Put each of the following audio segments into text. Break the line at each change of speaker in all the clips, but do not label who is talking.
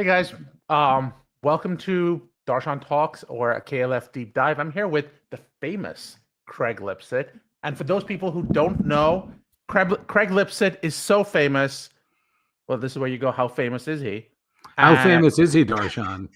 Hey guys, welcome to Darshan Talks or a KLF Deep Dive. I'm here with the famous Craig Lipset. And for those people who don't know, Craig Lipset is so famous. Well, this is where you go. How famous is he?
How
And
famous is he, Darshan?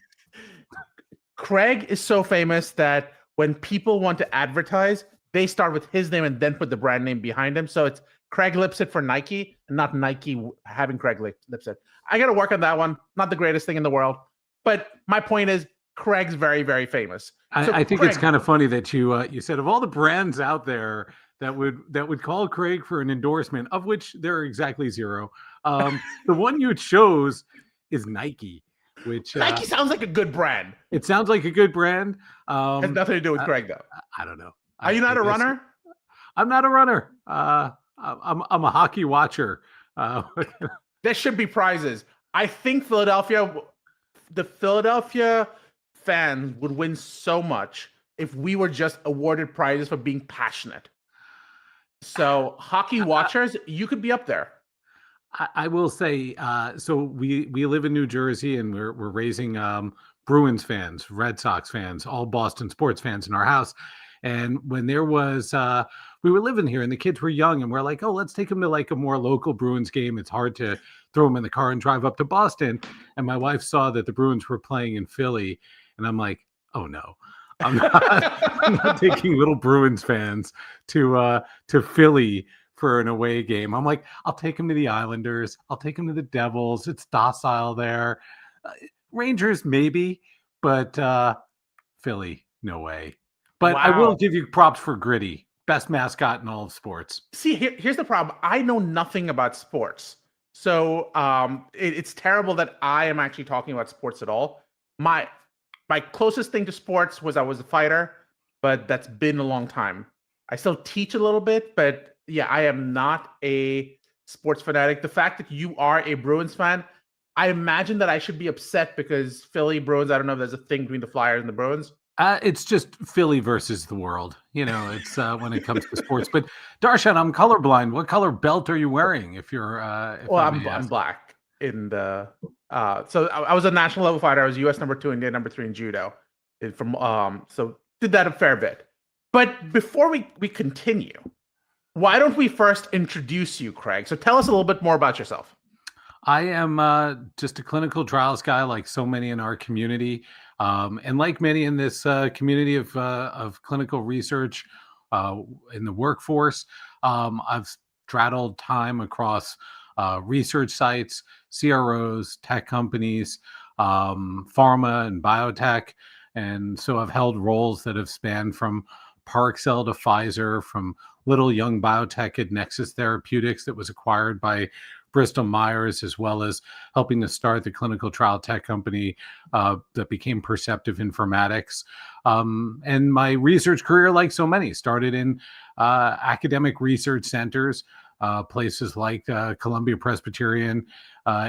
Craig is so famous that when people want to advertise, they start with his name and then put the brand name behind him. So it's Craig Lipset for Nike, and not Nike having Craig Lipset. I got to work on that one. Not the greatest thing in the world, but my point is, Craig's very, very famous. So
I think
Craig,
it's kind of funny that you said of all the brands out there that would call Craig for an endorsement, of which there are exactly zero. The one you chose is Nike, which
Nike sounds like a good brand.
it sounds like a good brand.
Has nothing to do with Craig, though.
I don't know.
Are you not a runner?
I'm not a runner. I'm a hockey watcher.
There should be prizes. I think the Philadelphia fans would win so much if we were just awarded prizes for being passionate. So hockey watchers, you could be up there.
I will say, so we live in New Jersey, and we're raising Bruins fans, Red Sox fans, all Boston sports fans in our house. And when there was, we were living here, and the kids were young, and we're like, oh, let's take them to like a more local Bruins game. It's hard to throw them in the car and drive up to Boston. And my wife saw that the Bruins were playing in Philly, and I'm like, oh no. I'm not taking little Bruins fans to Philly for an away game. I'm like, I'll take them to the Islanders. I'll take them to the Devils. It's docile there. Rangers, maybe, but Philly, no way. But I will give you props for Gritty, best mascot in all of sports.
See, here's the problem. I know nothing about sports. So it's terrible that I am actually talking about sports at all. My closest thing to sports was I was a fighter, but that's been a long time. I still teach a little bit, but yeah, I am not a sports fanatic. The fact that you are a Bruins fan, I imagine that I should be upset because Philly Bruins, I don't know if there's a thing between the Flyers and the Bruins.
It's just Philly versus the world. It's when it comes to sports. But Darshan, I'm colorblind. What color belt are you wearing? If you're,
I'm black in the. So I was a national level fighter. I was U.S. number 2 and number 3 in judo. So did that a fair bit. But before we continue, why don't we first introduce you, Craig? So tell us a little bit more about yourself.
I am just a clinical trials guy, like so many in our community, and like many in this community of clinical research in the workforce. I've straddled time across research sites, CROs, tech companies, pharma and biotech, and so I've held roles that have spanned from Parexel to Pfizer, from little young biotech at Nexus Therapeutics that was acquired by Bristol Myers, as well as helping to start the clinical trial tech company that became Perceptive Informatics. And my research career, like so many, started in academic research centers, places like Columbia Presbyterian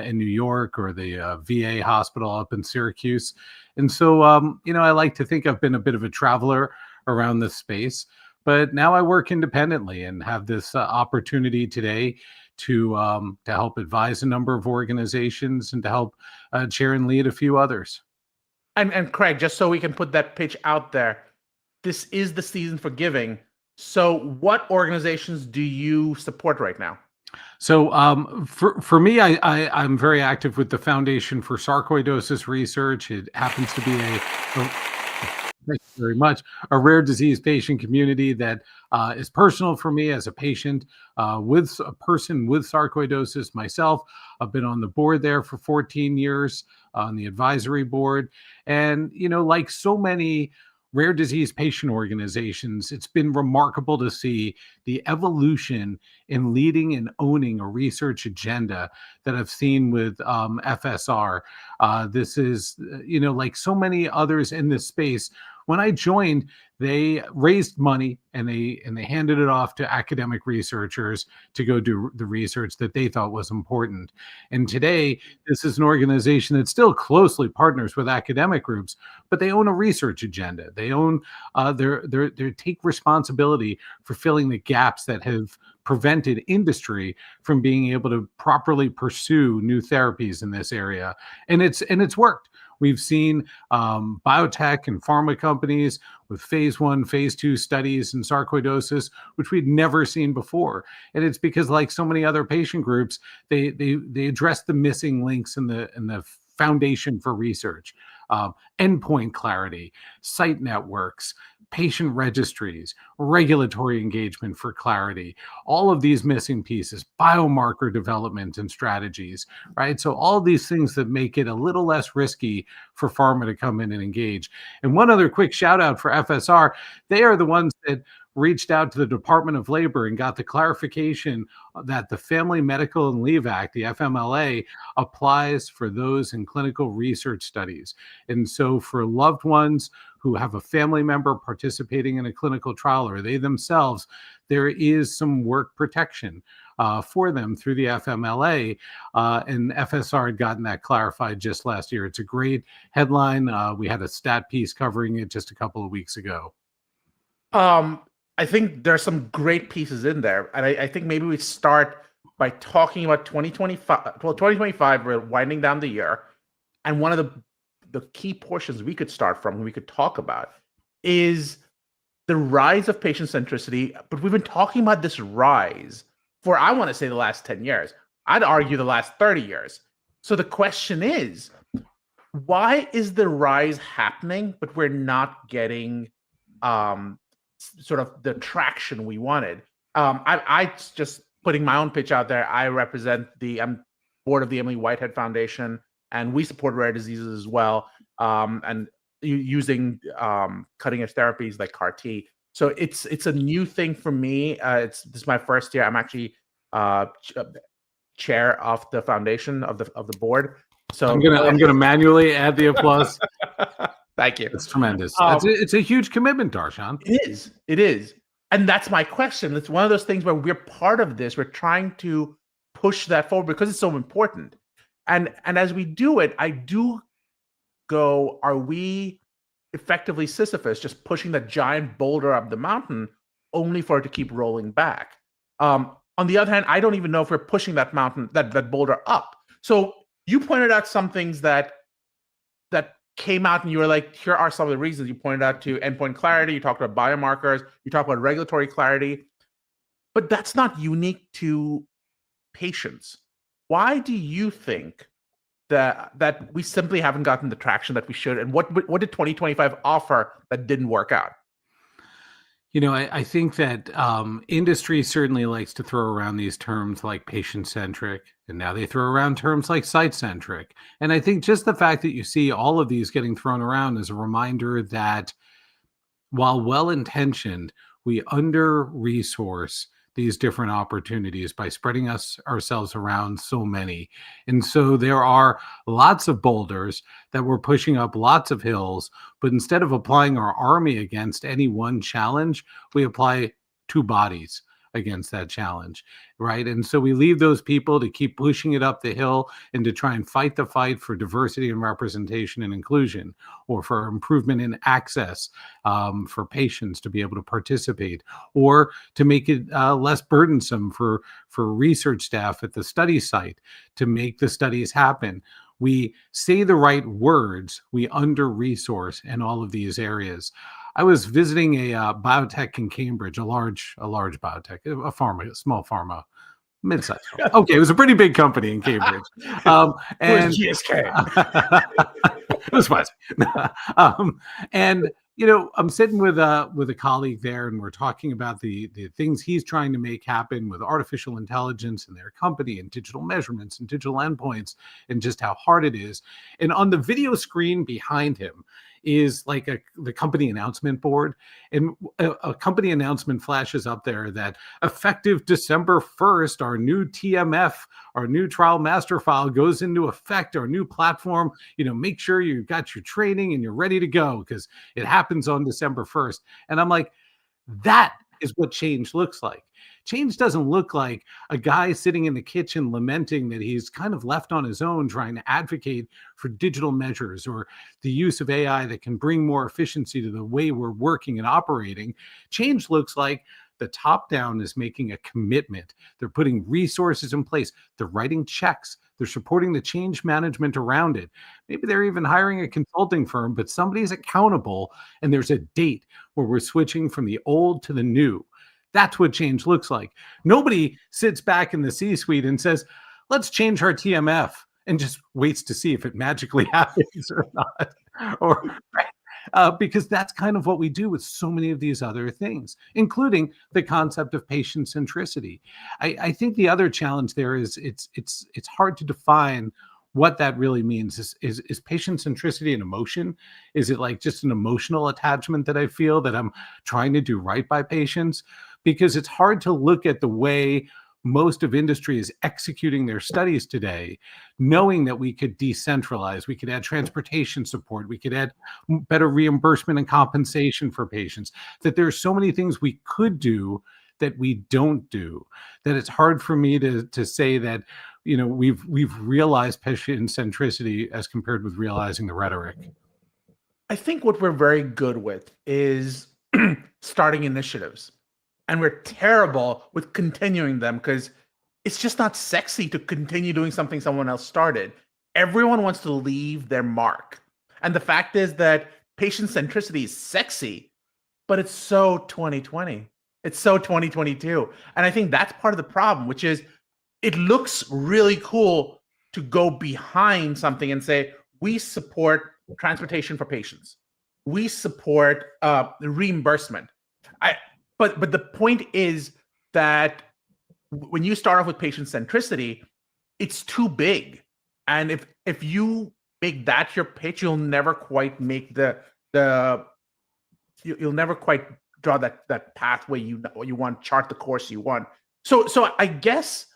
in New York, or the VA hospital up in Syracuse. And so, I like to think I've been a bit of a traveler around this space, but now I work independently and have this opportunity today to help advise a number of organizations and to help chair and lead a few others.
And Craig, just so we can put that pitch out there, this is the season for giving. So what organizations do you support right now?
So for me, I'm very active with the Foundation for Sarcoidosis Research. It happens to be thank you very much, a rare disease patient community that is personal for me as a patient with a person with sarcoidosis myself. I've been on the board there for 14 years on the advisory board. And, like so many rare disease patient organizations, it's been remarkable to see the evolution in leading and owning a research agenda that I've seen with FSR. This is, like so many others in this space, When I joined, they raised money and they handed it off to academic researchers to go do the research that they thought was important. And today, this is an organization that still closely partners with academic groups, but they own a research agenda. They own they take responsibility for filling the gaps that have prevented industry from being able to properly pursue new therapies in this area, and it's worked. We've seen biotech and pharma companies with phase 1, phase 2 studies in sarcoidosis, which we'd never seen before. And it's because, like so many other patient groups, they address the missing links in the foundation for research, endpoint clarity, site networks, patient registries, regulatory engagement for clarity, all of these missing pieces, biomarker development and strategies, right? So all these things that make it a little less risky for pharma to come in and engage. And one other quick shout out for FSR, they are the ones that reached out to the Department of Labor and got the clarification that the Family Medical and Leave Act, the FMLA, applies for those in clinical research studies. And so for loved ones who have a family member participating in a clinical trial or they themselves, there is some work protection for them through the FMLA. And FSR had gotten that clarified just last year. It's a great headline. We had a stat piece covering it just a couple of weeks ago.
I think there's some great pieces in there. And I think maybe we start by talking about 2025. Well, 2025, we're winding down the year. And one of the key portions we could start from, we could talk about, is the rise of patient centricity. But we've been talking about this rise for, I want to say, the last 10 years. I'd argue the last 30 years. So the question is, why is the rise happening, but we're not getting sort of the traction we wanted? I just putting my own pitch out there. I represent I'm board of the Emily Whitehead Foundation, and we support rare diseases as well, and using cutting edge therapies like CAR T. So it's a new thing for me. This is my first year. I'm actually chair of the foundation of the board. So
I'm gonna manually add the applause.
Thank you.
It's tremendous. It's a huge commitment, Darshan.
It is. And that's my question. It's one of those things where we're part of this. We're trying to push that forward because it's so important. And as we do it, I do go, are we effectively Sisyphus, just pushing that giant boulder up the mountain only for it to keep rolling back? On the other hand, I don't even know if we're pushing that mountain, that boulder up. So you pointed out some things that came out and you were like, here are some of the reasons. You pointed out to endpoint clarity, you talked about biomarkers, you talked about regulatory clarity, but that's not unique to patients. Why do you think that we simply haven't gotten the traction that we should? And what did 2025 offer that didn't work out?
You know, I think that industry certainly likes to throw around these terms like patient-centric, and now they throw around terms like site-centric. And I think just the fact that you see all of these getting thrown around is a reminder that while well-intentioned, we under-resource these different opportunities by spreading ourselves around so many. And so there are lots of boulders that we're pushing up lots of hills, but instead of applying our army against any one challenge, we apply two bodies against that challenge, right? And so we leave those people to keep pushing it up the hill and to try and fight the fight for diversity and representation and inclusion, or for improvement in access for patients to be able to participate, or to make it less burdensome for research staff at the study site to make the studies happen. We say the right words, we under-resource in all of these areas. I was visiting a biotech in Cambridge, a large biotech, a small pharma, mid-sized. Okay, it was a pretty big company in Cambridge. And
GSK.
It was fun. And you know, I'm sitting with a colleague there, and we're talking about the things he's trying to make happen with artificial intelligence in their company, and digital measurements and digital endpoints, and just how hard it is. And on the video screen behind him is like the company announcement board, and a company announcement flashes up there that effective December 1st, our new TMF, our new trial master file goes into effect, our new platform. Make sure you got your training and you're ready to go because it happens on December 1st. And I'm like, that is what change looks like. Change doesn't look like a guy sitting in the kitchen lamenting that he's kind of left on his own trying to advocate for digital measures or the use of AI that can bring more efficiency to the way we're working and operating. Change looks like the top down is making a commitment. They're putting resources in place. They're writing checks. They're supporting the change management around it. Maybe they're even hiring a consulting firm, but somebody's accountable and there's a date where we're switching from the old to the new. That's what change looks like. Nobody sits back in the C-suite and says, let's change our TMF and just waits to see if it magically happens or not. Or because that's kind of what we do with so many of these other things, including the concept of patient centricity. I think the other challenge there is it's hard to define what that really means. Is patient centricity an emotion? Is it like just an emotional attachment that I feel that I'm trying to do right by patients? Because it's hard to look at the way most of industry is executing their studies today, knowing that we could decentralize, we could add transportation support, we could add better reimbursement and compensation for patients, that there are so many things we could do that we don't do, that it's hard for me to say that we've realized patient centricity as compared with realizing the rhetoric.
I think what we're very good with is starting initiatives. And we're terrible with continuing them because it's just not sexy to continue doing something someone else started. Everyone wants to leave their mark. And the fact is that patient centricity is sexy, but it's so 2020. It's so 2022. And I think that's part of the problem, which is it looks really cool to go behind something and say, we support transportation for patients. We support reimbursement. But the point is that when you start off with patient centricity, it's too big. And if you make that your pitch, you'll never quite make you'll never quite draw that pathway you want, chart the course you want. So I guess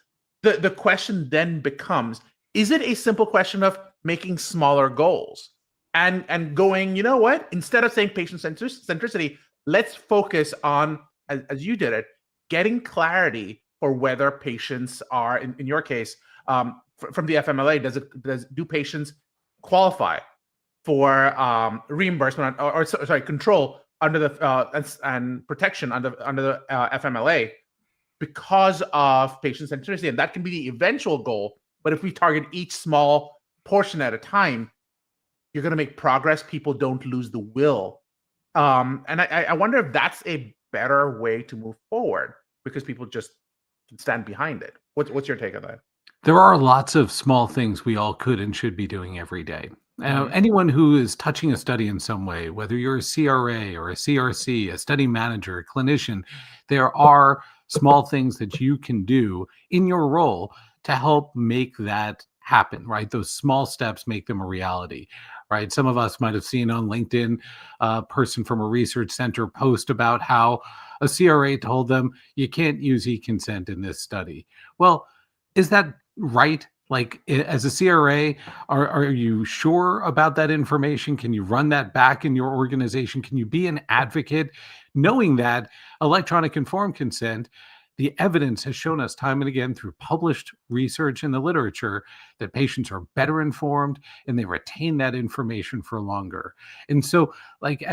the question then becomes, is it a simple question of making smaller goals and going, you know what, instead of saying patient centricity, let's focus on, as you did it, getting clarity for whether patients are, in your case, from the FMLA, do patients qualify for reimbursement or control under the and protection under the FMLA because of patient centricity, and that can be the eventual goal. But if we target each small portion at a time, you're going to make progress. People don't lose the will, and I wonder if that's a better way to move forward because people just can stand behind it. What's your take on that?
There are lots of small things we all could and should be doing every day. Anyone who is touching a study in some way, whether you're a CRA or a CRC, a study manager, a clinician, there are small things that you can do in your role to help make that happen, right? Those small steps make them a reality, right? Some of us might have seen on LinkedIn a person from a research center post about how a CRA told them, you can't use e-consent in this study. Well, is that right? Like, as a CRA, are you sure about that information? Can you run that back in your organization? Can you be an advocate knowing that electronic informed consent, the evidence has shown us time and again through published research in the literature that patients are better informed and they retain that information for longer. And so, like,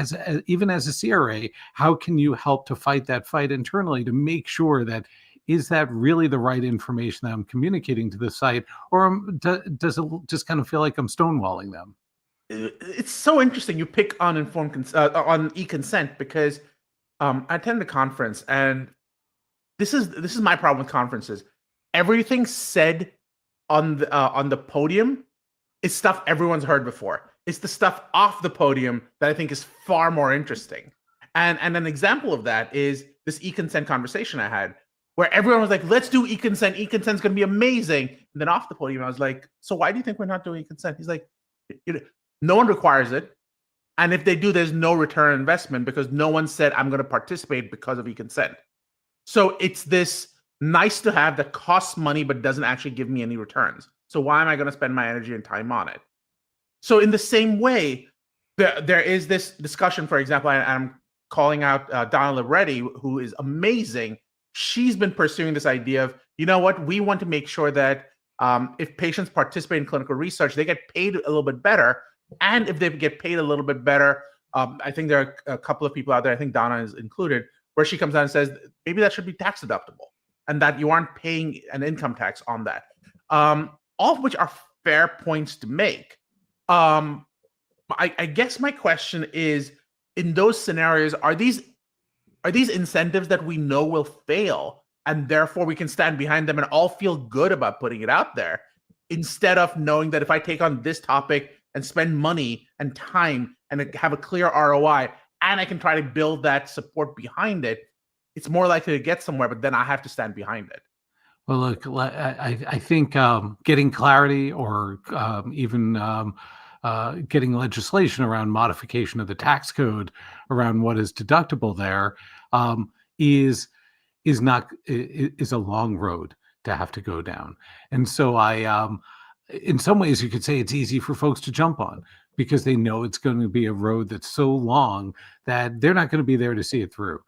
even as a CRA, how can you help to fight that fight internally to make sure that is that really the right information that I'm communicating to the site, or does it just kind of feel like I'm stonewalling them?
It's so interesting you pick on on e-consent because I attended a conference, and this is my problem with conferences. Everything said on the podium is stuff everyone's heard before. It's the stuff off the podium that I think is far more interesting. And an example of that is this e-consent conversation I had, where everyone was like, let's do e-consent. E-consent's going to be amazing. And then off the podium, I was like, so why do you think we're not doing e-consent? He's like, no one requires it. And if they do, there's no return on investment because no one said, I'm going to participate because of your consent. So it's this nice to have that costs money but doesn't actually give me any returns. So why am I going to spend my energy and time on it? So in the same way, there is this discussion, for example, I'm calling out Donna Libretti, who is amazing. She's been pursuing this idea of, you know what, we want to make sure that if patients participate in clinical research, they get paid a little bit better. And if they get paid a little bit better, I think there are a couple of people out there, I think Donna is included, where she comes out and says, maybe that should be tax deductible and that you aren't paying an income tax on that. All of which are fair points to make. I guess my question is, in those scenarios, are these incentives that we know will fail, and therefore we can stand behind them and all feel good about putting it out there, instead of knowing that if I take on this topic and spend money and time and have a clear ROI, and I can try to build that support behind it, it's more likely to get somewhere, but then I have to stand behind it.
Well, look, I think getting clarity or even getting legislation around modification of the tax code around what is deductible there is a long road to have to go down. And so in some ways, you could say it's easy for folks to jump on because they know it's going to be a road that's so long that they're not going to be there to see it through.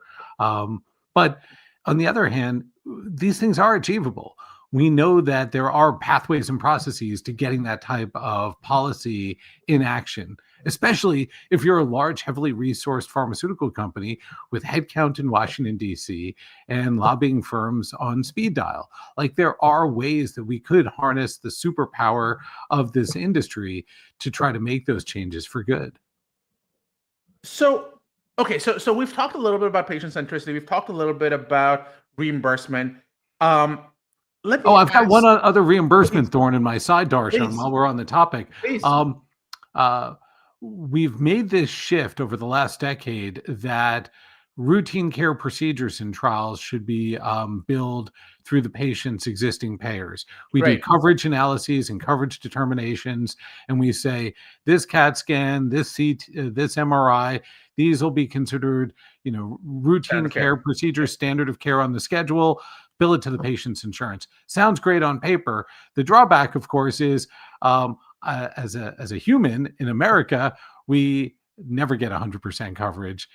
But on the other hand, these things are achievable. We know that there are pathways and processes to getting that type of policy in action, especially if you're a large, heavily resourced pharmaceutical company with headcount in Washington, D.C., and lobbying firms on speed dial. Like, there are ways that we could harness the superpower of this industry to try to make those changes for good.
So, okay, so we've talked a little bit about patient centricity. We've talked a little bit about reimbursement. Let me
I've got one
ask,
other reimbursement
please,
thorn in my side, Darshan,
please,
while we're on the topic.
please.
Uh, we've made this shift over the last decade that routine care procedures and trials should be billed through the patient's existing payers. We do
Great.
coverage analyses and coverage determinations, and we say this CAT scan, this CT, this MRI, these will be considered, routine
Standard care.
care procedures, standard of care on the schedule. Bill it to the patient's insurance. Sounds great on paper. The drawback, of course, is as a human in America, we never get 100% coverage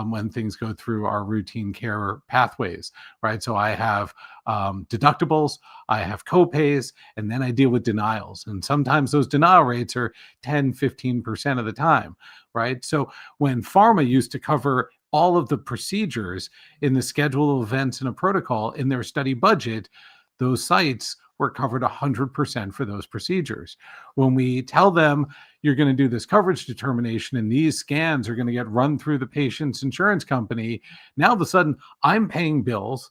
when things go through our routine care pathways, right? So I have deductibles, I have copays, and then I deal with denials. And sometimes those denial rates are 10, 15% of the time, right? So when pharma used to cover all of the procedures in the schedule of events in a protocol in their study budget, those sites were covered 100% for those procedures. When we tell them you're going to do this coverage determination and these scans are going to get run through the patient's insurance company, now all of a sudden I'm paying bills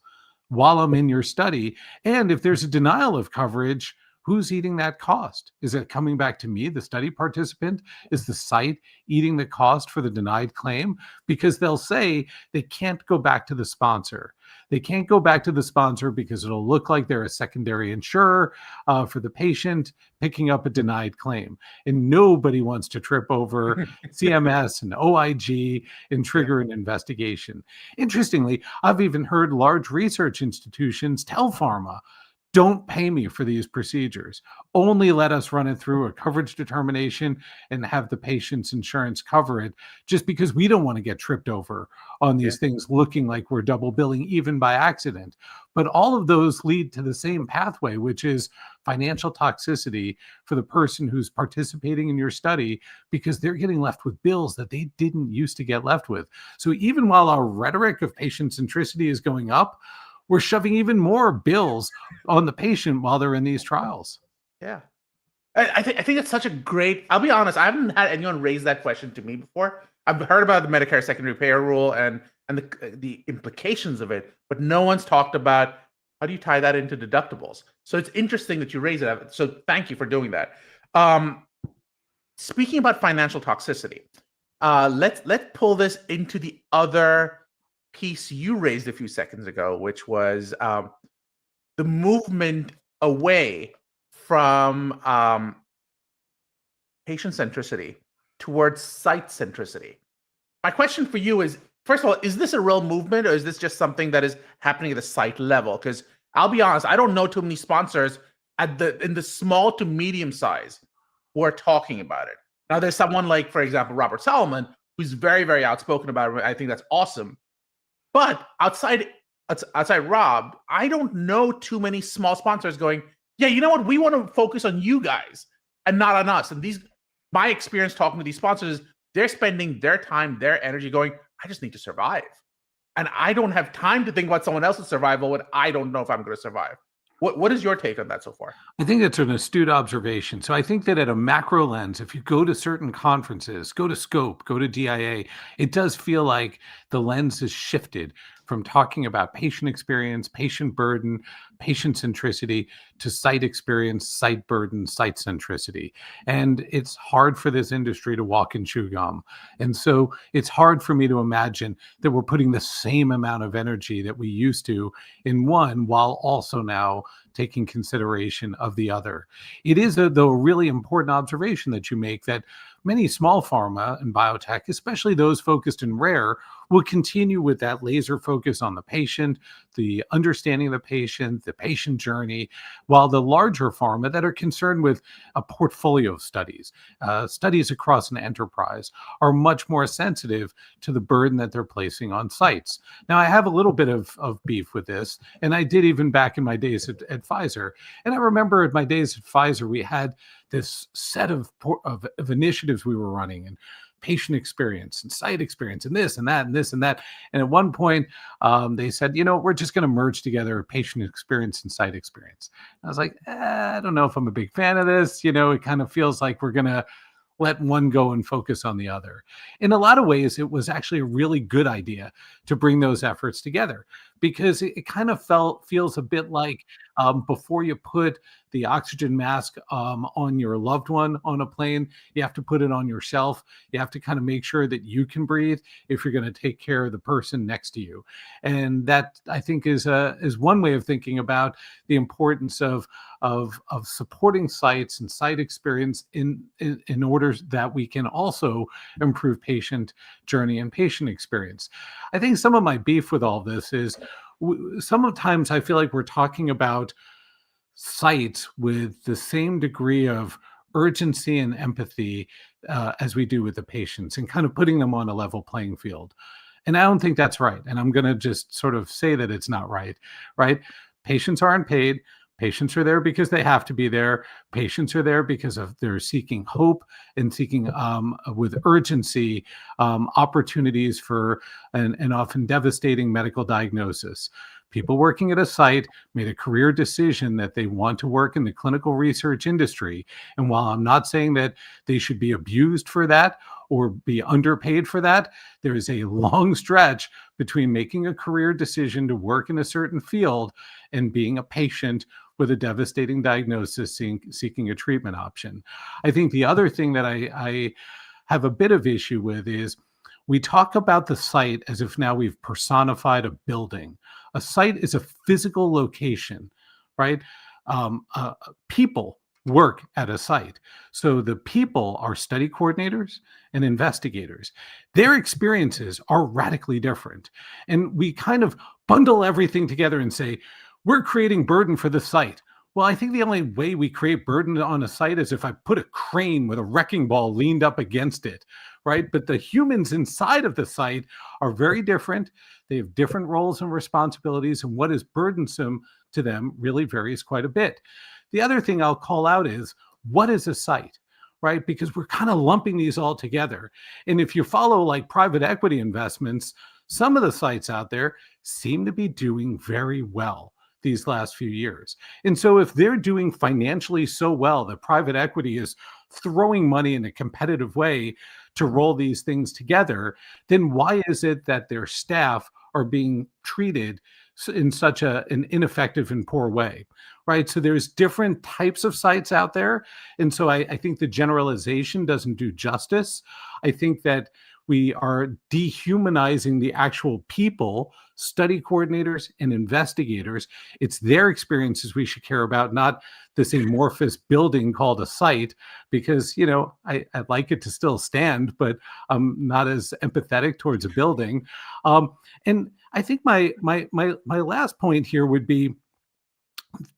while I'm in your study. And if there's a denial of coverage, who's eating that cost? Is it coming back to me, the study participant? Is the site eating the cost for the denied claim? Because they'll say they can't go back to the sponsor. They can't go back to the sponsor because it'll look like they're a secondary insurer for the patient picking up a denied claim. And nobody wants to trip over CMS and OIG and trigger an investigation. Interestingly, I've even heard large research institutions tell pharma, don't pay me for these procedures. Only let us run it through a coverage determination and have the patient's insurance cover it, just because we don't want to get tripped over on these things looking like we're double billing, even by accident. But all of those lead to the same pathway, which is financial toxicity for the person who's participating in your study, because they're getting left with bills that they didn't used to get left with. So even while our rhetoric of patient centricity is going up, we're shoving even more bills on the patient while they're in these trials.
Yeah. I think it's such a great. I'll be honest. I haven't had anyone raise that question to me before. I've heard about the Medicare secondary payer rule and the implications of it, but no one's talked about how do you tie that into deductibles. So it's interesting that you raise it. So thank you for doing that. Speaking about financial toxicity, let's pull this into the other piece you raised a few seconds ago, which was the movement away from patient centricity towards site centricity. My question for you is, first of all, is this a real movement or is this just something that is happening at the site level? Because I'll be honest, I don't know too many sponsors in the small to medium size who are talking about it. Now, there's someone like, for example, Robert Solomon, who's very, very outspoken about it. I think that's awesome. But outside Rob, I don't know too many small sponsors going, yeah, you know what? We want to focus on you guys and not on us. And my experience talking to these sponsors is they're spending their time, their energy going, I just need to survive. And I don't have time to think about someone else's survival when I don't know if I'm going to survive. What is your take on that so far?
I think that's an astute observation. So I think that at a macro lens, if you go to certain conferences, go to Scope, go to DIA, it does feel like the lens has shifted from talking about patient experience, patient burden, patient centricity to site experience, site burden, site centricity. And it's hard for this industry to walk and chew gum. And so it's hard for me to imagine that we're putting the same amount of energy that we used to in one while also now taking consideration of the other. It is, though, a really important observation that you make that many small pharma and biotech, especially those focused in rare, will continue with that laser focus on the patient, the understanding of the patient journey, while the larger pharma that are concerned with a portfolio of studies, studies across an enterprise, are much more sensitive to the burden that they're placing on sites. Now, I have a little bit of beef with this, and I did even back in my days at Pfizer. And I remember at my days at Pfizer, we had this set of initiatives we were running, and patient experience and site experience and this and that and this and that. And at one point, they said, we're just going to merge together patient experience and site experience. And I was like, I don't know if I'm a big fan of this. It kind of feels like we're going to let one go and focus on the other. In a lot of ways, it was actually a really good idea to bring those efforts together, because it kind of feels a bit like before you put the oxygen mask on your loved one on a plane, you have to put it on yourself. You have to kind of make sure that you can breathe if you're going to take care of the person next to you. And that, I think, is one way of thinking about the importance of supporting sites and site experience in order that we can also improve patient journey and patient experience. I think some of my beef with all this is sometimes I feel like we're talking about sites with the same degree of urgency and empathy as we do with the patients, and kind of putting them on a level playing field. And I don't think that's right. And I'm going to just sort of say that it's not right, right? Patients aren't paid. Patients are there because they have to be there. Patients are there because they're seeking hope and seeking with urgency opportunities for an often devastating medical diagnosis. People working at a site made a career decision that they want to work in the clinical research industry. And while I'm not saying that they should be abused for that or be underpaid for that, there is a long stretch between making a career decision to work in a certain field and being a patient with a devastating diagnosis seeking a treatment option. I think the other thing that I have a bit of issue with is we talk about the site as if now we've personified a building. A site is a physical location, right? People work at a site. So the people are study coordinators and investigators. Their experiences are radically different. And we kind of bundle everything together and say, we're creating burden for the site. Well, I think the only way we create burden on a site is if I put a crane with a wrecking ball leaned up against it, right? But the humans inside of the site are very different. They have different roles and responsibilities, and what is burdensome to them really varies quite a bit. The other thing I'll call out is, what is a site, right? Because we're kind of lumping these all together. And if you follow like private equity investments, some of the sites out there seem to be doing very well these last few years. And so if they're doing financially so well that private equity is throwing money in a competitive way to roll these things together, then why is it that their staff are being treated in such an ineffective and poor way, right? So there's different types of sites out there. And so I think the generalization doesn't do justice. I think that we are dehumanizing the actual people study coordinators and investigators. It's their experiences we should care about, not this amorphous building called a site, because, I'd like it to still stand, but I'm not as empathetic towards a building. And I think my last point here would be,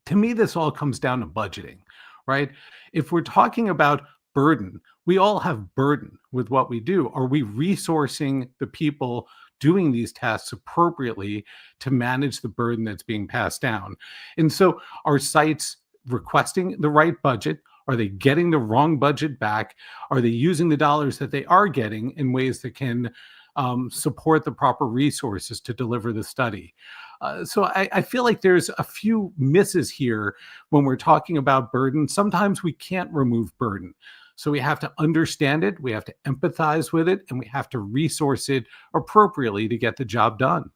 to me, this all comes down to budgeting, right? If we're talking about burden, we all have burden with what we do. Are we resourcing the people doing these tasks appropriately to manage the burden that's being passed down? And so, are sites requesting the right budget? Are they getting the wrong budget back? Are they using the dollars that they are getting in ways that can support the proper resources to deliver the study? So I feel like there's a few misses here when we're talking about burden. Sometimes we can't remove burden. So we have to understand it, we have to empathize with it, and we have to resource it appropriately to get the job done.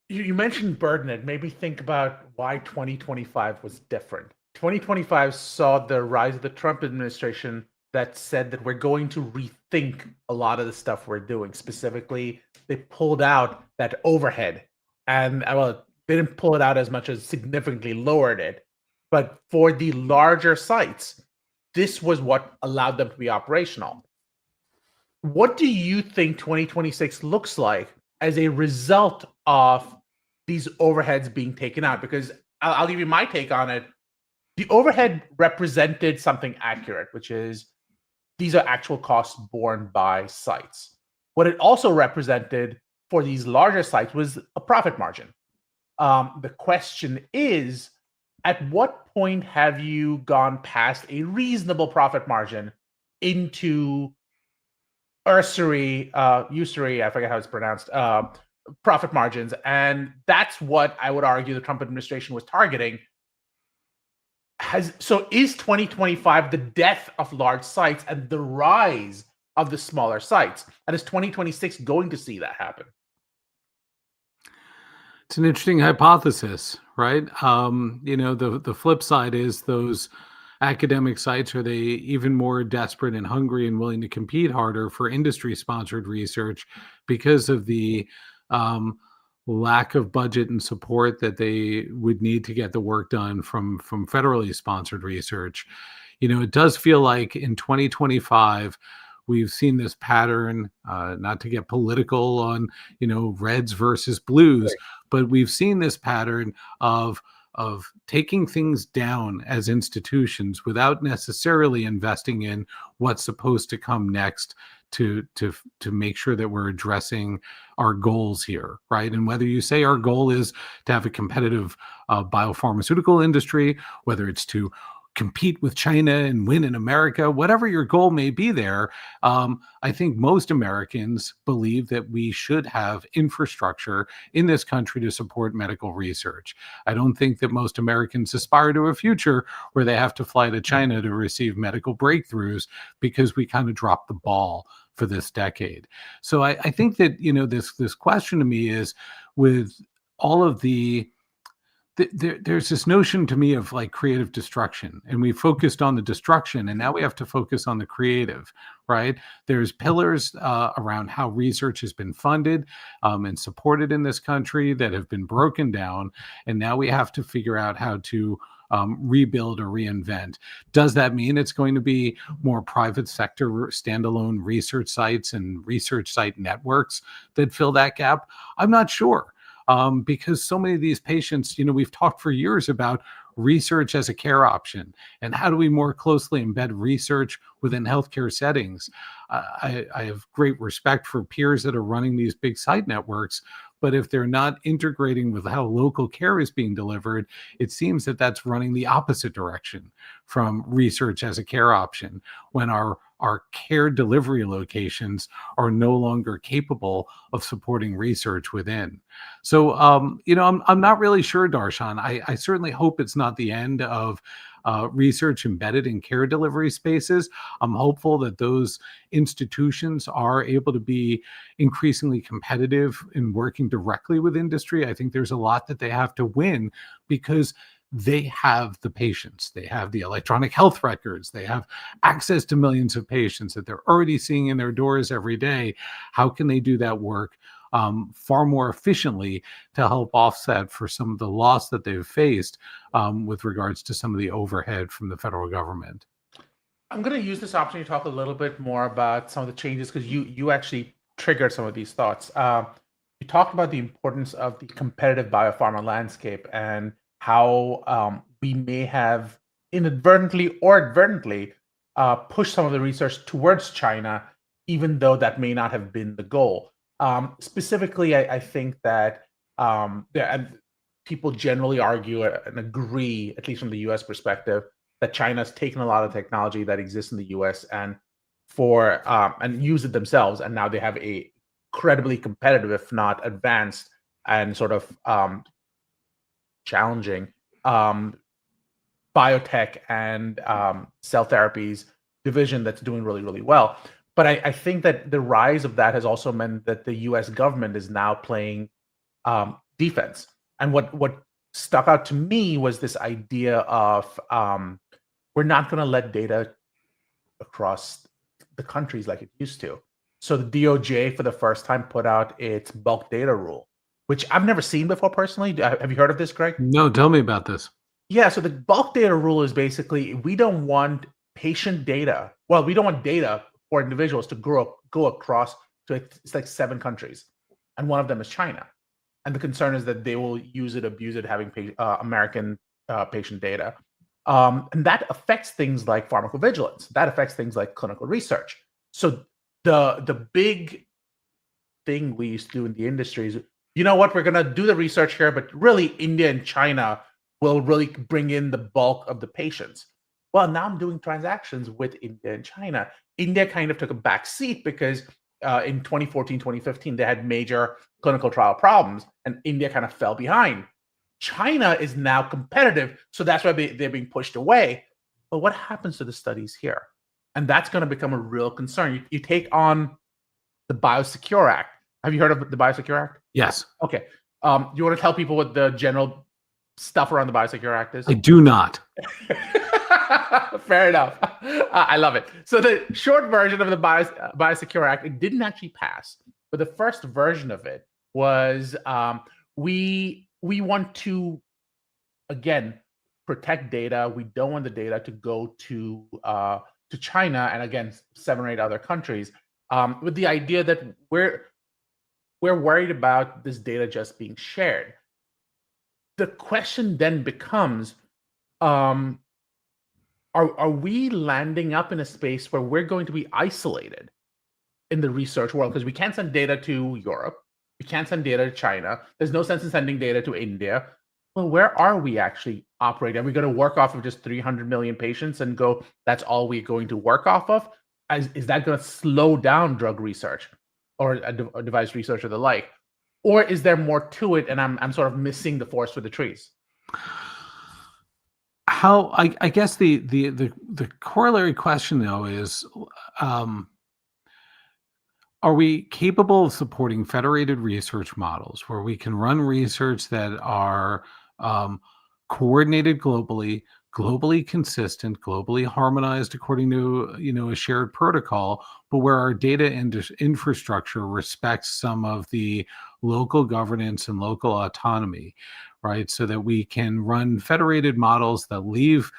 You mentioned burden. It made me think about why 2025 was different. 2025 saw the rise of the Trump administration that said that we're going to rethink a lot of the stuff we're doing. Specifically, they pulled out that overhead, and well, they didn't pull it out as much as significantly lowered it. But for the larger sites, this was what allowed them to be operational. What do you think 2026 looks like as a result of these overheads being taken out? Because I'll give you my take on it. The overhead represented something accurate, which is these are actual costs borne by sites. What it also represented for these larger sites was a profit margin. The question is, at what point have you gone past a reasonable profit margin into usury, I forget how it's pronounced, profit margins? And that's what I would argue the Trump administration was targeting. So is 2025 the death of large sites and the rise of the smaller sites? And is 2026 going to see that happen?
It's an interesting hypothesis, right? The flip side is those academic sites, are they even more desperate and hungry and willing to compete harder for industry sponsored research because of the lack of budget and support that they would need to get the work done from federally sponsored research? It does feel like in 2025 we've seen this pattern, not to get political on reds versus blues,
Right.
but we've seen this pattern of taking things down as institutions without necessarily investing in what's supposed to come next to make sure that we're addressing our goals here, right? And whether you say our goal is to have a competitive biopharmaceutical industry, whether it's to compete with China and win in America, whatever your goal may be there, I think most Americans believe that we should have infrastructure in this country to support medical research. I don't think that most Americans aspire to a future where they have to fly to China to receive medical breakthroughs, because we kind of dropped the ball for this decade. So I think that this question to me is, with all of there's this notion to me of like creative destruction, and we focused on the destruction, and now we have to focus on the creative, right? There's pillars around how research has been funded and supported in this country that have been broken down, and now we have to figure out how to rebuild or reinvent. Does that mean it's going to be more private sector standalone research sites and research site networks that fill that gap? I'm not sure. Because so many of these patients, we've talked for years about research as a care option, and how do we more closely embed research within healthcare settings. I have great respect for peers that are running these big site networks, but if they're not integrating with how local care is being delivered, it seems that that's running the opposite direction from research as a care option, when our care delivery locations are no longer capable of supporting research within. So, I'm not really sure, Darshan. I certainly hope it's not the end of research embedded in care delivery spaces. I'm hopeful that those institutions are able to be increasingly competitive in working directly with industry. I think there's a lot that they have to win, because they have the patients, they have the electronic health records, they have access to millions of patients that they're already seeing in their doors every day. How can they do that work far more efficiently to help offset for some of the loss that they've faced with regards to some of the overhead from the federal government.
I'm going to use this opportunity to talk a little bit more about some of the changes because you actually triggered some of these thoughts. You talked about the importance of the competitive biopharma landscape and how we may have inadvertently or advertently pushed some of the research towards China, even though that may not have been the goal. Specifically, I think that and people generally argue and agree, at least from the U.S. perspective, that China's taken a lot of technology that exists in the U.S. and use it themselves, and now they have a incredibly competitive, if not advanced, and sort of challenging biotech and cell therapies division that's doing really, really well. But I think that the rise of that has also meant that the U.S. government is now playing defense. And what stuck out to me was this idea of we're not going to let data across the countries like it used to. So the DOJ, for the first time, put out its bulk data rule, which I've never seen before personally. Have you heard of this, Greg?
No, tell me about this.
Yeah, so the bulk data rule is basically we don't want patient data. Well, we don't want data for individuals to go across to it's like 7 countries, and one of them is China. And the concern is that they will use it, abuse it, having American patient data. And that affects things like pharmacovigilance. That affects things like clinical research. So the big thing we used to do in the industry is, you know what, we're going to do the research here, but really India and China will really bring in the bulk of the patients. Well, now I'm doing transactions with India and China. India kind of took a back seat because in 2014, 2015, they had major clinical trial problems, and India kind of fell behind. China is now competitive, so that's why they're being pushed away. But what happens to the studies here? And that's going to become a real concern. You take on the Biosecure Act. Have you heard of the Biosecure Act?
Yes.
Okay. You want to tell people what the general stuff around the Biosecure Act is?
I do not.
Fair enough. I love it. So the short version of the Biosecure Act, it didn't actually pass, but the first version of it was we want to, again, protect data. We don't want the data to go to China and, again, 7 or 8 other countries, with the idea that we're worried about this data just being shared. The question then becomes, are we landing up in a space where we're going to be isolated in the research world? Because we can't send data to Europe. We can't send data to China. There's no sense in sending data to India. Well, where are we actually operating? Are we going to work off of just 300 million patients and go, that's all we're going to work off of? Is that going to slow down drug research or a device research or the like? Or is there more to it and I'm sort of missing the forest for the trees?
How I guess the corollary question though is, are we capable of supporting federated research models where we can run research that are coordinated globally, globally consistent, globally harmonized according to a shared protocol, but where our data infrastructure respects some of the local governance and local autonomy, right? So that we can run federated models that leave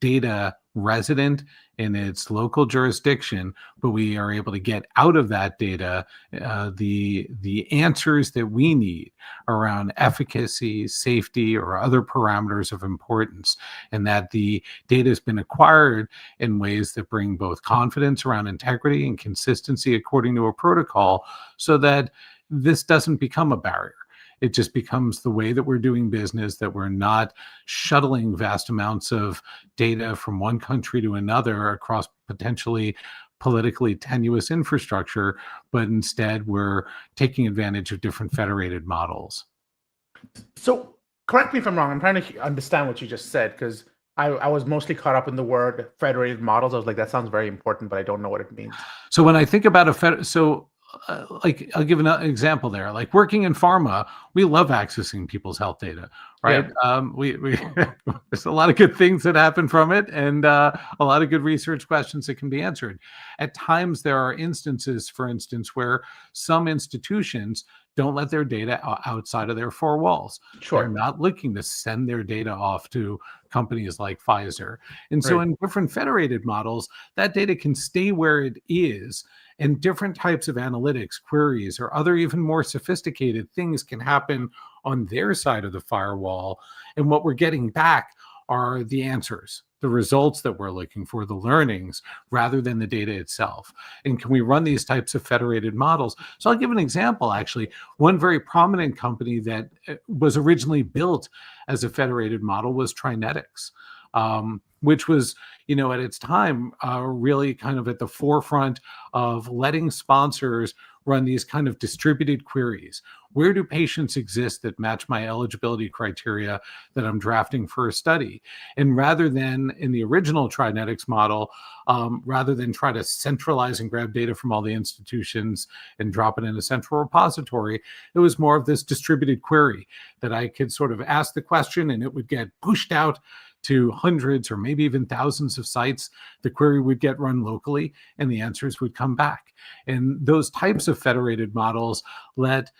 data resident in its local jurisdiction, but we are able to get out of that data the answers that we need around efficacy, safety, or other parameters of importance, and that the data has been acquired in ways that bring both confidence around integrity and consistency according to a protocol, so that this doesn't become a barrier. It just becomes the way that we're doing business, that we're not shuttling vast amounts of data from one country to another across potentially politically tenuous infrastructure, but instead we're taking advantage of different federated models.
So correct me if I'm wrong. I'm trying to understand what you just said, because I was mostly caught up in the word federated models. I was like, that sounds very important, but I don't know what it means.
So when I think about like I'll give an example there. Like working in pharma, we love accessing people's health data, right?
Yeah,
We there's a lot of good things that happen from it, and a lot of good research questions that can be answered. At times, there are instances, for instance, where some institutions don't let their data outside of their four walls. They're
sure.
not looking to send their data off to companies like Pfizer. And so,
Right.
in different federated models, that data can stay where it is, and different types of analytics, queries, or other even more sophisticated things can happen on their side of the firewall. And what we're getting back are the answers, the results that we're looking for, the learnings, rather than the data itself. And can we run these types of federated models? So I'll give an example, actually. One very prominent company that was originally built as a federated model was Trinetics. Which was, at its time, really kind of at the forefront of letting sponsors run these kind of distributed queries. Where do patients exist that match my eligibility criteria that I'm drafting for a study? And rather than in the original Trinetics model, rather than try to centralize and grab data from all the institutions and drop it in a central repository, it was more of this distributed query that I could sort of ask the question and it would get pushed out to hundreds or maybe even thousands of sites. The query would get run locally and the answers would come back. And those types of federated models let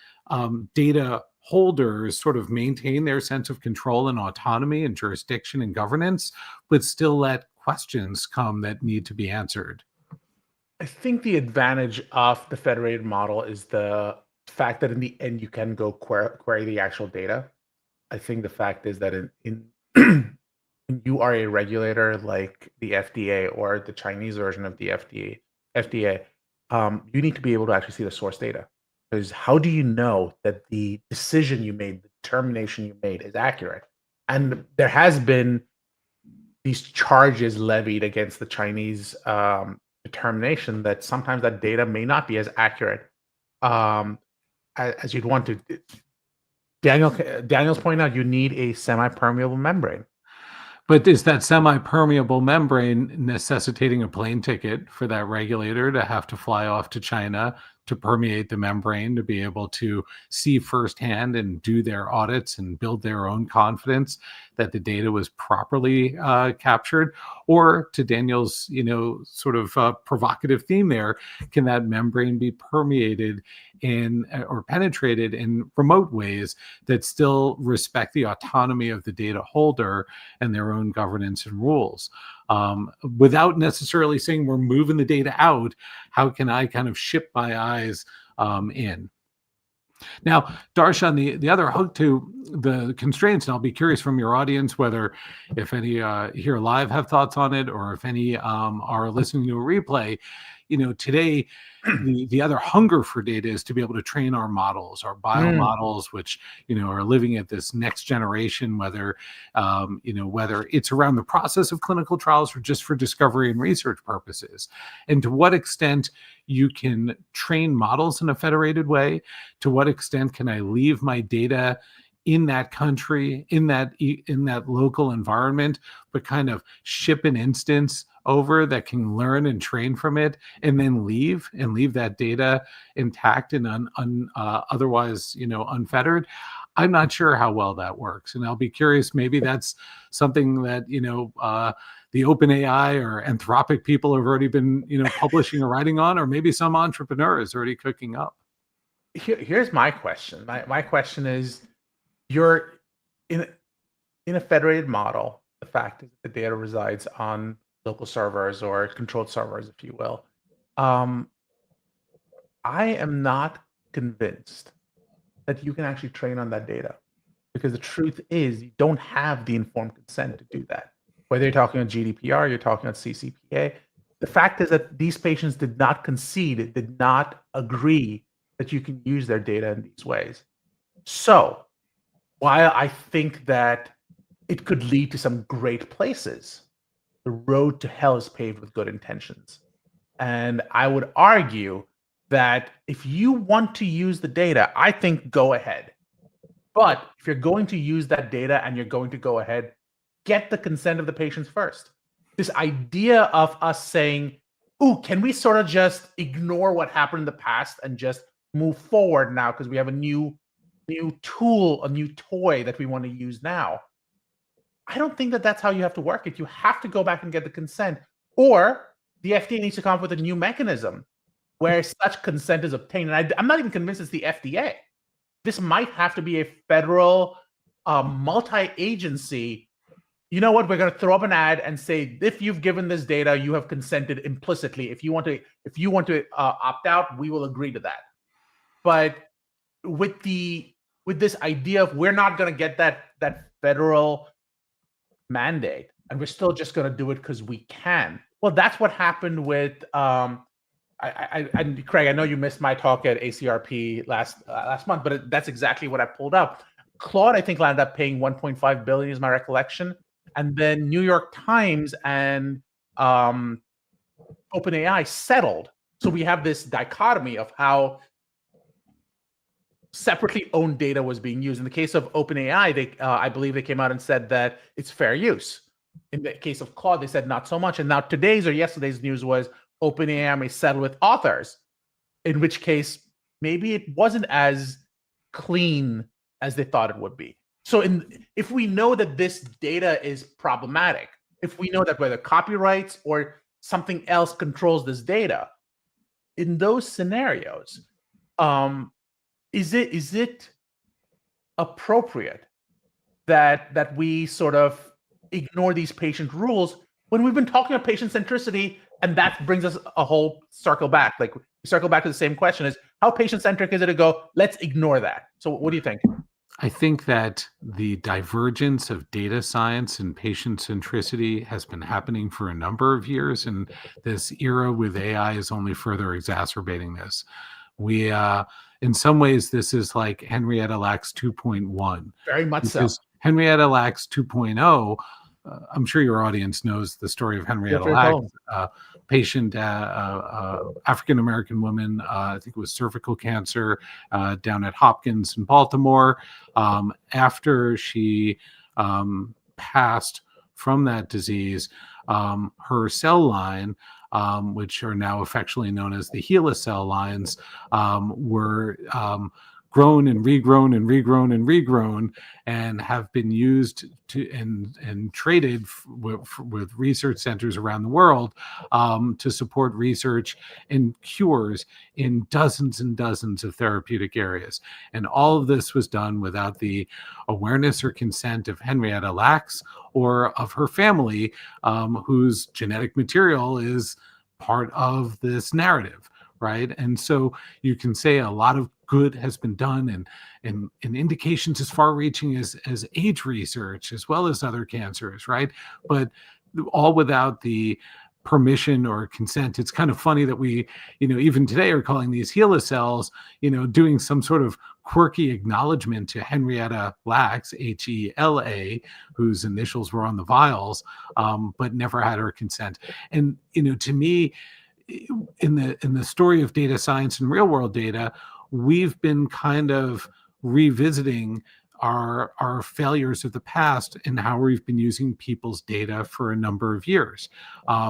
data holders sort of maintain their sense of control and autonomy and jurisdiction and governance, but still let questions come that need to be answered.
I think the advantage of the federated model is the fact that in the end you can go query the actual data. I think the fact is that in when you are a regulator like the FDA or the Chinese version of the FDA, you need to be able to actually see the source data. Because how do you know that the decision you made, the determination you made is accurate? And there has been these charges levied against the Chinese determination that sometimes that data may not be as accurate um, as you'd want to. Daniel's pointing out you need a semi-permeable membrane.
But is that semi-permeable membrane necessitating a plane ticket for that regulator to have to fly off to China to permeate the membrane to be able to see firsthand and do their audits and build their own confidence that the data was properly captured? Or to Daniel's, sort of provocative theme there, can that membrane be permeated in or penetrated in remote ways that still respect the autonomy of the data holder and their own governance and rules? Without necessarily saying we're moving the data out, how can I kind of ship my eyes in? Now, Darshan, the other hook to the constraints, and I'll be curious from your audience whether if any here live have thoughts on it or if any are listening to a replay. Today the other hunger for data is to be able to train our models, our bio
Mm,
models, which are living at this next generation, whether whether it's around the process of clinical trials or just for discovery and research purposes, and to what extent you can train models in a federated way. To what extent can I leave my data in that country, in that local environment, but kind of ship an instance over that can learn and train from it, and then leave that data intact and otherwise unfettered? I'm not sure how well that works, and I'll be curious. Maybe that's something that the OpenAI or Anthropic people have already been publishing or writing on, or maybe some entrepreneur is already cooking up.
here's my question. My question is, you're in in a federated model. The fact is that the data resides on local servers or controlled servers, if you will. Um, I am not convinced that you can actually train on that data because the truth is you don't have the informed consent to do that. Whether you're talking on GDPR, you're talking on CCPA, the fact is that these patients did not concede, did not agree that you can use their data in these ways. So, while I think that it could lead to some great places, the road to hell is paved with good intentions. And I would argue that if you want to use the data, I think go ahead. But if you're going to use that data and you're going to go ahead, get the consent of the patients first. This idea of us saying, ooh, can we sort of just ignore what happened in the past and just move forward now because we have a new tool, a new toy that we want to use now? I don't think that that's how you have to work it. You have to go back and get the consent, or the FDA needs to come up with a new mechanism where such consent is obtained. And I'm not even convinced it's the FDA. This might have to be a federal, multi-agency. You know what? We're going to throw up an ad and say, if you've given this data, you have consented implicitly. If you want to opt out, we will agree to that. But with this idea of we're not going to get that federal mandate, and we're still just going to do it because we can. Well, that's what happened with Craig, I know you missed my talk at ACRP last month, but that's exactly what I pulled up. Claude, I think, landed up paying 1.5 billion, is my recollection, and then New York Times and OpenAI settled. So we have this dichotomy of how separately owned data was being used. In the case of OpenAI, I believe they came out and said that it's fair use. In the case of Claude, they said not so much. And now today's or yesterday's news was OpenAI may settle with authors, in which case maybe it wasn't as clean as they thought it would be. So if we know that this data is problematic, if we know that whether copyrights or something else controls this data, in those scenarios, is it appropriate that we sort of ignore these patient rules when we've been talking about patient centricity? And that brings us a whole circle back. Like, we circle back to the same question: is how patient centric is it to go, let's ignore that? So what do you think?
I think that the divergence of data science and patient centricity has been happening for a number of years, and this era with AI is only further exacerbating this. We, in some ways, this is like Henrietta Lacks 2.1.
Very much so.
Henrietta Lacks 2.0, I'm sure your audience knows the story of Henrietta Lacks, patient, African-American woman, I think it was cervical cancer, down at Hopkins in Baltimore. After she passed from that disease, her cell line, which are now affectionately known as the HeLa cell lines, were grown and regrown and regrown and regrown, and have been used to and traded with research centers around the world to support research and cures in dozens and dozens of therapeutic areas. And all of this was done without the awareness or consent of Henrietta Lacks or of her family, whose genetic material is part of this narrative, right? And so you can say a lot of good has been done, and indications as far-reaching as age research, as well as other cancers, right? But all without the permission or consent. It's kind of funny that we, even today are calling these HeLa cells, doing some sort of quirky acknowledgement to Henrietta Lacks, HeLa, whose initials were on the vials, but never had her consent. And, to me, in the story of data science and real world data, we've been kind of revisiting our failures of the past and how we've been using people's data for a number of years.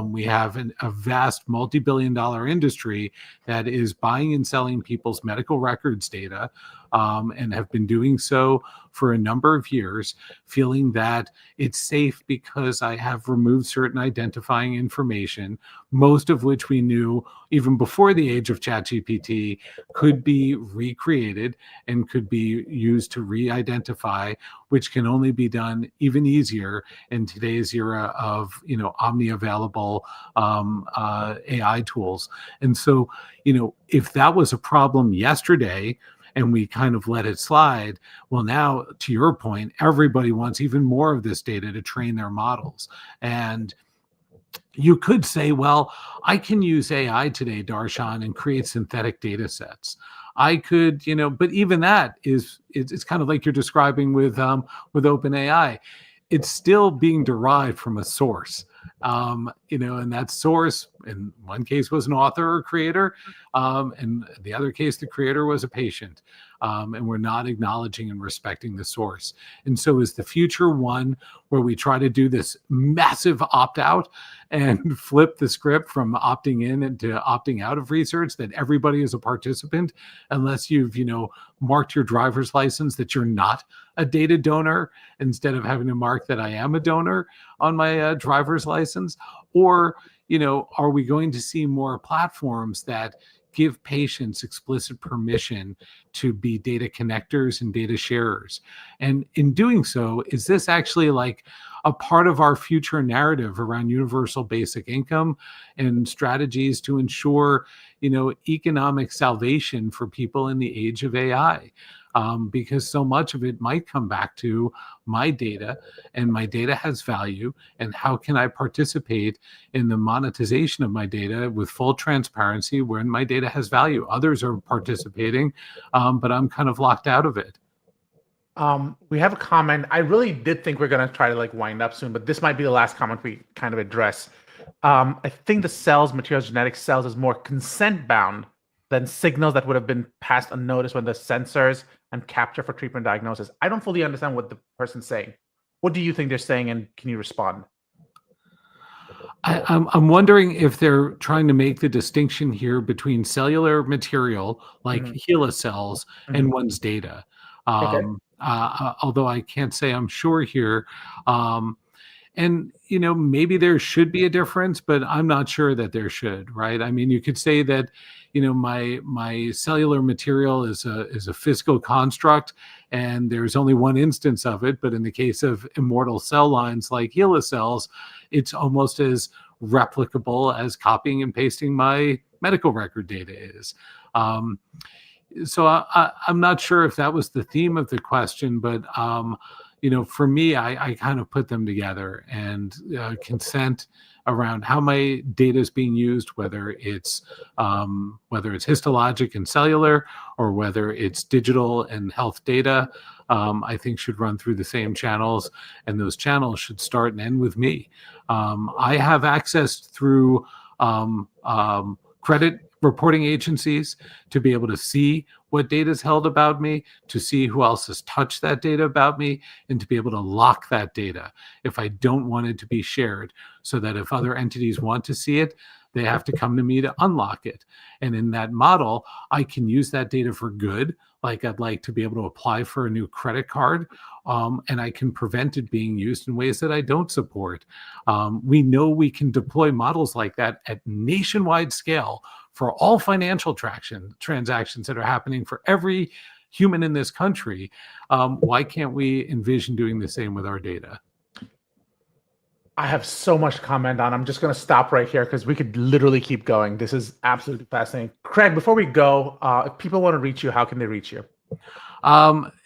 We have a vast multi-billion-dollar industry that is buying and selling people's medical records data, and have been doing so for a number of years, feeling that it's safe because I have removed certain identifying information, most of which we knew even before the age of ChatGPT could be recreated and could be used to re-identify, which can only be done even easier in today's era of, omni-available AI tools. And so, if that was a problem yesterday, and we kind of let it slide, well, now, to your point, everybody wants even more of this data to train their models. And you could say, well, I can use AI today, Darshan, and create synthetic data sets. I could, but even that it's kind of like you're describing with OpenAI. It's still being derived from a source. And that source in one case was an author or creator, and the other case the creator was a patient. And we're not acknowledging and respecting the source. And so is the future one where we try to do this massive opt-out and flip the script from opting in into opting out of research, that everybody is a participant unless you've marked your driver's license that you're not a data donor, instead of having to mark that I am a donor on my driver's license? Or are we going to see more platforms that give patients explicit permission to be data connectors and data sharers? And in doing so, is this actually like a part of our future narrative around universal basic income and strategies to ensure, economic salvation for people in the age of AI? Because so much of it might come back to my data, and my data has value, and how can I participate in the monetization of my data with full transparency when my data has value? Others are participating, but I'm kind of locked out of it.
We have a comment. I really did think we're going to try to wind up soon, but this might be the last comment we kind of address. I think the cells, materials genetics cells, is more consent bound than signals that would have been passed unnoticed when the sensors and capture for treatment diagnosis. I don't fully understand what the person's saying. What do you think they're saying, and can you respond?
I'm wondering if they're trying to make the distinction here between cellular material like HeLa cells and one's data.
Okay.
Although I can't say I'm sure here. And maybe there should be a difference, but I'm not sure that there should, right? I mean, you could say that my cellular material is a physical construct, and there's only one instance of it. But in the case of immortal cell lines like HeLa cells, it's almost as replicable as copying and pasting my medical record data is. So I'm not sure if that was the theme of the question, but for me, I kind of put them together, and consent around how my data is being used, whether it's histologic and cellular, or whether it's digital and health data, I think should run through the same channels, and those channels should start and end with me. I have access through credit reporting agencies to be able to see what data is held about me, to see who else has touched that data about me, and to be able to lock that data if I don't want it to be shared, so that if other entities want to see it, they have to come to me to unlock it. And in that model, I can use that data for good. Like, I'd like to be able to apply for a new credit card, and I can prevent it being used in ways that I don't support. We know we can deploy models like that at nationwide scale for all financial transactions that are happening for every human in this country. Why can't we envision doing the same with our data?
I have so much to comment on. I'm just going to stop right here because we could literally keep going. This is absolutely fascinating. Craig, before we go, if people want to reach you, how can they reach you?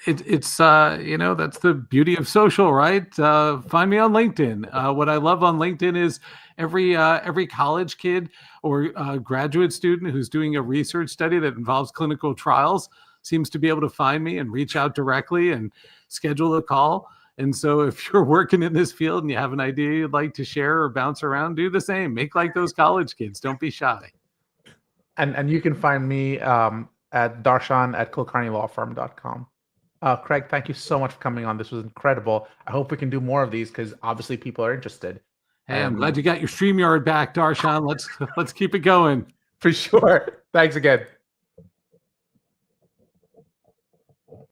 It's that's the beauty of social, right? Find me on LinkedIn. What I love on LinkedIn is every college kid or graduate student who's doing a research study that involves clinical trials seems to be able to find me and reach out directly and schedule a call. And so if you're working in this field and you have an idea you'd like to share or bounce around, do the same. Make like those college kids. Don't be shy.
And you can find me at darshan@kulkarnilawfirm.com. Craig, thank you so much for coming on. This was incredible. I hope we can do more of these because obviously people are interested.
Hey, I'm glad you got your StreamYard back, Darshan. Let's keep it going.
For sure. Thanks again.